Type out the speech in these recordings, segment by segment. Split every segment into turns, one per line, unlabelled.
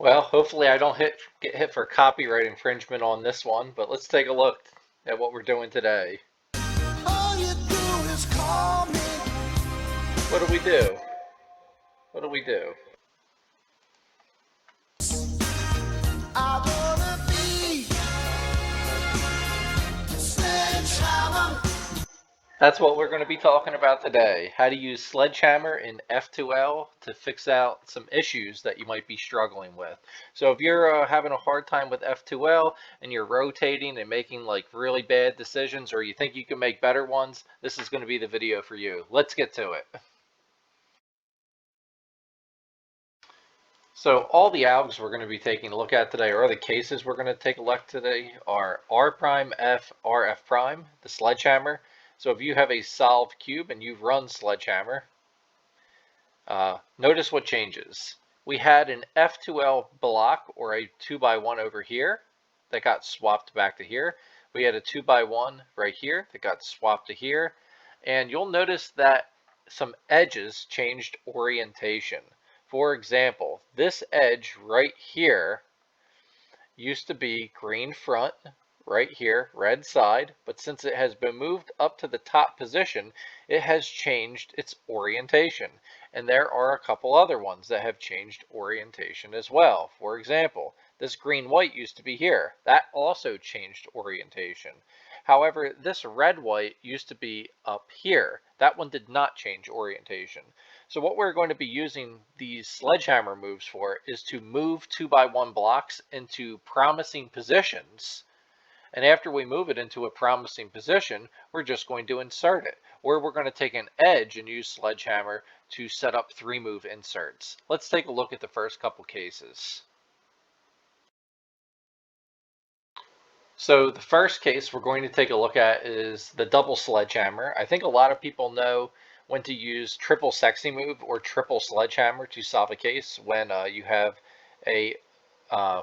Well, hopefully I don't get hit for copyright infringement on this one, but let's take a look at what we're doing today.
All you do is call me.
What do we do? What do we do?
I wanna be Sledgehammer.
That's what we're going to be talking about today. How to use Sledgehammer in F2L to fix out some issues that you might be struggling with. So if you're having a hard time with F2L and you're rotating and making like really bad decisions, or you think you can make better ones, this is going to be the video for you. Let's get to it. So all the algs we're going to be taking a look at today, or the cases we're going to take a look today, are R prime, F, R, F prime, the Sledgehammer. So if you have a solved cube and you've run Sledgehammer, notice what changes. We had an F2L block, or a 2x1 over here, that got swapped back to here. We had a 2x1 right here that got swapped to here. And you'll notice that some edges changed orientation. For example, this edge right here used to be green front, right here, red side, but since it has been moved up to the top position, it has changed its orientation. And there are a couple other ones that have changed orientation as well. For example, this green-white used to be here. That also changed orientation. However, this red-white used to be up here. That one did not change orientation. So what we're going to be using these Sledgehammer moves for is to move 2x1 blocks into promising positions. And after we move it into a promising position, we're just going to insert it. Or we're going to take an edge and use Sledgehammer to set up 3-move inserts. Let's take a look at the first couple cases. So the first case we're going to take a look at is the double Sledgehammer. I think a lot of people know when to use triple sexy move or triple Sledgehammer to solve a case when you have a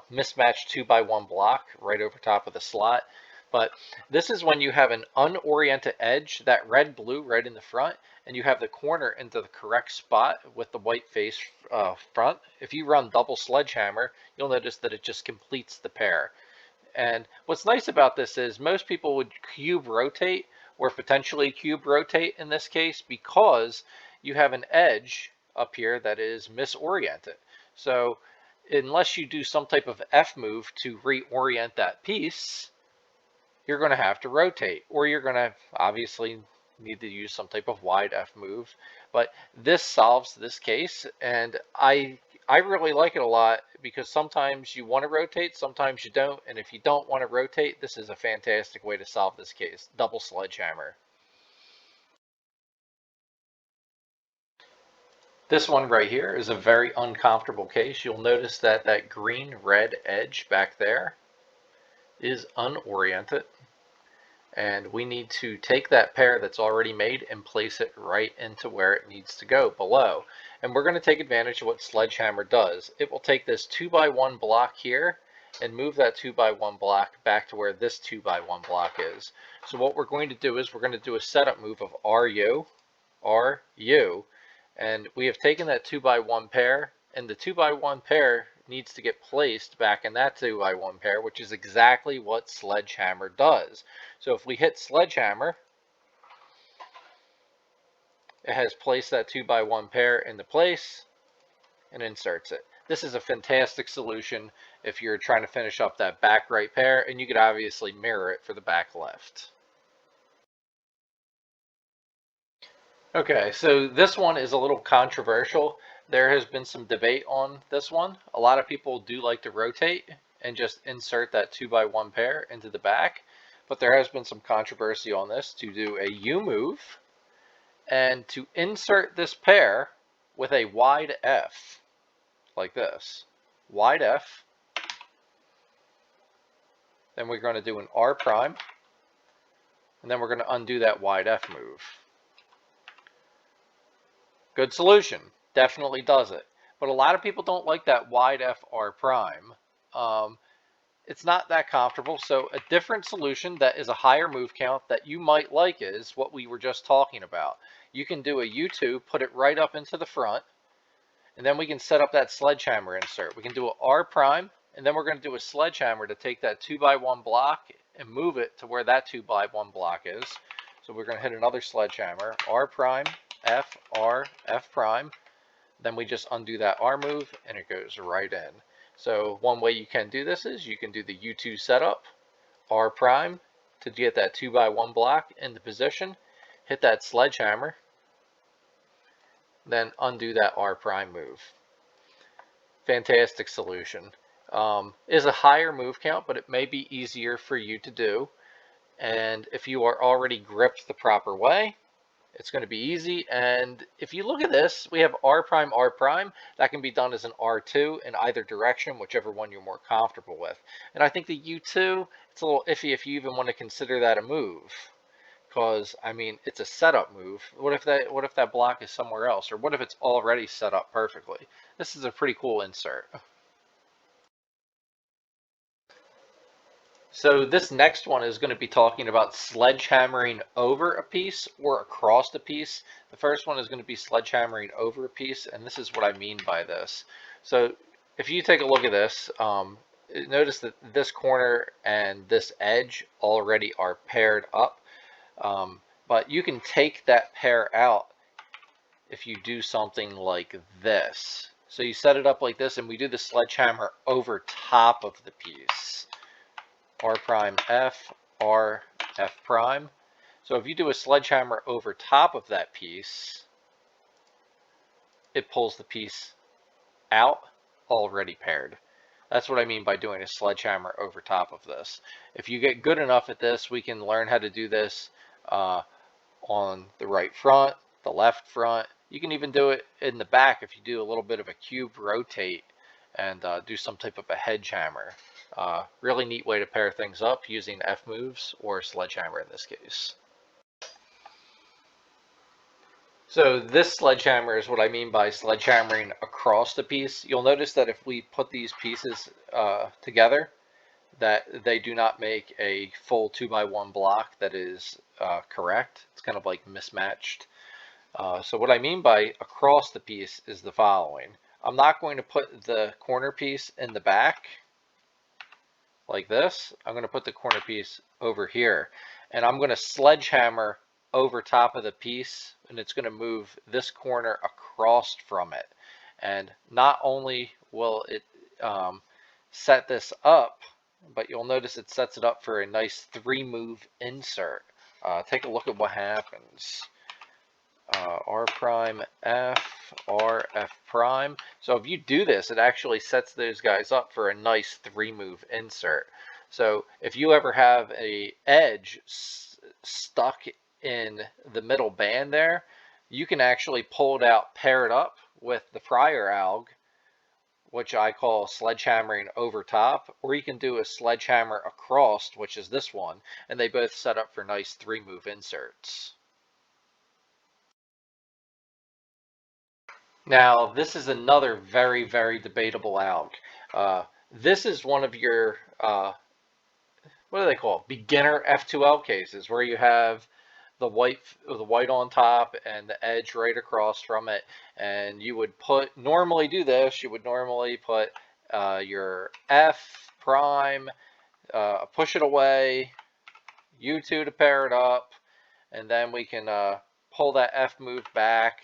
mismatched 2x1 block right over top of the slot. But this is when you have an unoriented edge, that red-blue right in the front, and you have the corner into the correct spot with the white face front. If you run double Sledgehammer, you'll notice that it just completes the pair. And what's nice about this is most people would cube rotate or potentially cube rotate in this case because you have an edge up here that is misoriented. So unless you do some type of F move to reorient that piece, you're going to have to rotate, or you're going to obviously need to use some type of wide F move. But this solves this case, and I really like it a lot because sometimes you want to rotate, sometimes you don't, and if you don't want to rotate, this is a fantastic way to solve this case. Double Sledgehammer. This one right here is a very uncomfortable case. You'll notice that that green-red edge back there is unoriented. And we need to take that pair that's already made and place it right into where it needs to go below. And we're going to take advantage of what Sledgehammer does. It will take this 2x1 block here and move that 2x1 block back to where this 2x1 block is. So what we're going to do is we're going to do a setup move of RU, RU, and we have taken that 2x1 pair, and the 2x1 pair needs to get placed back in that 2x1 pair, which is exactly what Sledgehammer does. So if we hit Sledgehammer, it has placed that 2x1 pair into place and inserts it. This is a fantastic solution if you're trying to finish up that back right pair, and you could obviously mirror it for the back left. Okay, so this one is a little controversial. There has been some debate on this one. A lot of people do like to rotate and just insert that 2x1 pair into the back, but there has been some controversy on this to do a U move and to insert this pair with a wide F, like this. Wide F. Then we're going to do an R prime, and then we're going to undo that wide F move. Good solution, definitely does it. But a lot of people don't like that wide F R prime. It's not that comfortable, so a different solution that is a higher move count that you might like is what we were just talking about. You can do a U2, put it right up into the front, And then we can set up that sledgehammer insert. We can do an R prime, and then we're going to do a sledgehammer to take that 2x1 block and move it to where that 2x1 block is. So we're going to hit another sledgehammer, R prime, F, R, F prime. Then we just undo that R move, and it goes right in. So one way you can do this is you can do the U2 setup, R prime, to get that 2x1 block into position, hit that sledgehammer, then undo that R prime move. Fantastic solution. Is a higher move count, but it may be easier for you to do. And if you are already gripped the proper way, it's going to be easy. And if you look at this, we have R prime, R prime. That can be done as an R2 in either direction, whichever one you're more comfortable with. And I think the U2, it's a little iffy if you even want to consider that a move. Because, I mean, it's a setup move. What if that block is somewhere else? Or what if it's already set up perfectly? This is a pretty cool insert. So this next one is going to be talking about sledgehammering over a piece or across a piece. The first one is going to be sledgehammering over a piece, and this is what I mean by this. So if you take a look at this, notice that this corner and this edge already are paired up. But you can take that pair out if you do something like this. So you set it up like this, and we do the sledgehammer over top of the piece. R prime F, R, F prime. So if you do a sledgehammer over top of that piece, it pulls the piece out already paired. That's what I mean by doing a sledgehammer over top of this. If you get good enough at this, we can learn how to do this on the right front, the left front. You can even do it in the back if you do a little bit of a cube rotate and do some type of a hedge hammer. Really neat way to pair things up using F moves or sledgehammer in this case. So this sledgehammer is what I mean by sledgehammering across the piece. You'll notice that if we put these pieces together, that they do not make a full 2x1 block that is correct. It's kind of like mismatched. So what I mean by across the piece is the following. I'm not going to put the corner piece in the back like this. I'm going to put the corner piece over here, and I'm going to sledgehammer over top of the piece, and it's going to move this corner across from it. And not only will it set this up, but you'll notice it sets it up for a nice 3-move insert. Take a look at what happens. R prime F, R F prime. So if you do this, it actually sets those guys up for a nice 3-move insert. So if you ever have a edge stuck in the middle band there, you can actually pull it out, pair it up with the prior alg, which I call sledgehammering over top, or you can do a sledgehammer across, which is this one, and they both set up for nice 3-move inserts. Now, this is another very, very debatable alg. This is one of your, what do they call it? Beginner F2L cases, where you have the white on top and the edge right across from it. And you would normally do this, you would normally put your F prime, push it away, U2 to pair it up, and then we can pull that F move back,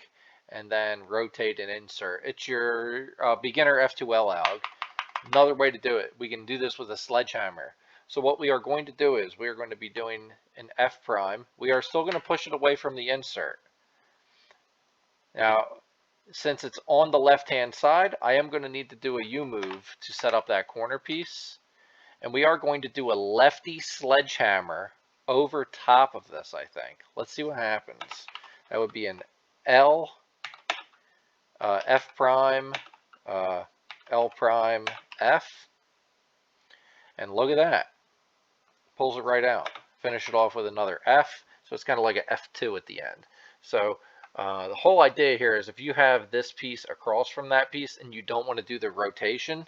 and then rotate and insert. It's your beginner F2L alg. Another way to do it, we can do this with a sledgehammer. So what we are going to do is we are going to be doing an F prime. We are still going to push it away from the insert. Now, since it's on the left-hand side, I am going to need to do a U move to set up that corner piece. And we are going to do a lefty sledgehammer over top of this, I think. Let's see what happens. That would be an L, F prime, L prime, F, and look at that. Pulls it right out. Finish it off with another F, so it's kind of like an F2 at the end. So the whole idea here is if you have this piece across from that piece and you don't want to do the rotation,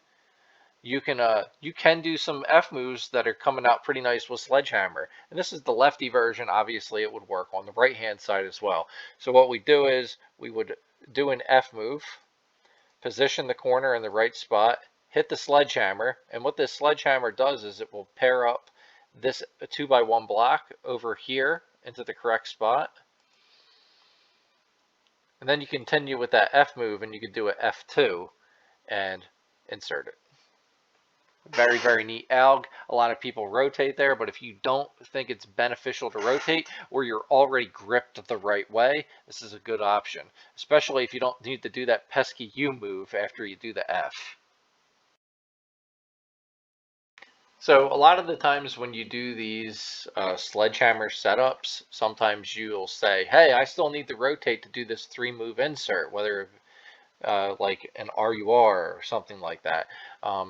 you can do some F moves that are coming out pretty nice with sledgehammer. And this is the lefty version. Obviously, it would work on the right-hand side as well. So what we do is we would do an F move, position the corner in the right spot, hit the sledgehammer, and what this sledgehammer does is it will pair up this 2x1 block over here into the correct spot. And then you continue with that F move and you can do an F2 and insert it. Very, very neat alg. A lot of people rotate there, but if you don't think it's beneficial to rotate or you're already gripped the right way, this is a good option, especially if you don't need to do that pesky U move after you do the F. So a lot of the times when you do these sledgehammer setups, sometimes you'll say, hey, I still need to rotate to do this 3-move insert, whether like an RUR or something like that.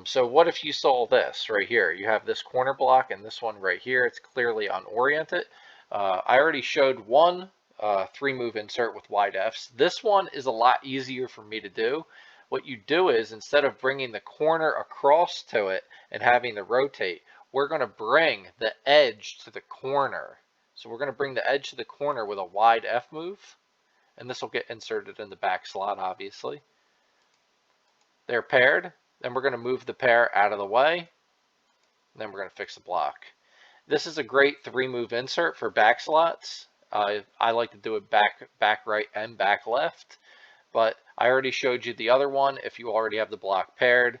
So what if you saw this right here? You have this corner block and this one right here. It's clearly unoriented. I already showed one 3-move insert with wide Fs. This one is a lot easier for me to do. What you do is, instead of bringing the corner across to it and having to rotate, we're going to bring the edge to the corner. So we're going to bring the edge to the corner with a wide F move. And this will get inserted in the back slot, obviously. They're paired. Then we're going to move the pair out of the way. And then we're going to fix the block. This is a great 3-move insert for back slots. I like to do it back right and back left. But I already showed you the other one. If you already have the block paired,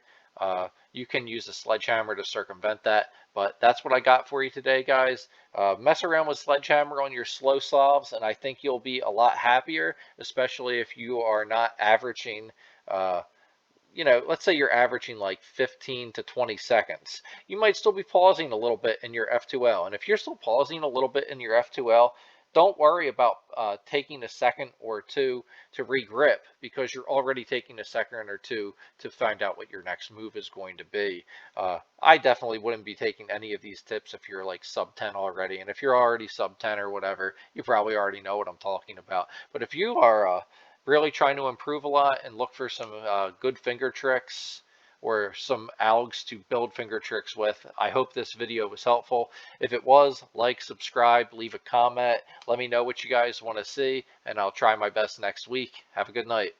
you can use a sledgehammer to circumvent that. But that's what I got for you today, guys. Mess around with sledgehammer on your slow solves, and I think you'll be a lot happier, especially if you are not averaging, you know, let's say you're averaging like 15 to 20 seconds. You might still be pausing a little bit in your F2L. And if you're still pausing a little bit in your F2L, don't worry about taking a second or two to regrip, because you're already taking a second or two to find out what your next move is going to be. I definitely wouldn't be taking any of these tips if you're like sub 10 already. And if you're already sub 10 or whatever, you probably already know what I'm talking about. But if you are really trying to improve a lot and look for some good finger tricks or some algs to build finger tricks with, I hope this video was helpful. If it was, like, subscribe, leave a comment, let me know what you guys want to see, and I'll try my best next week. Have a good night.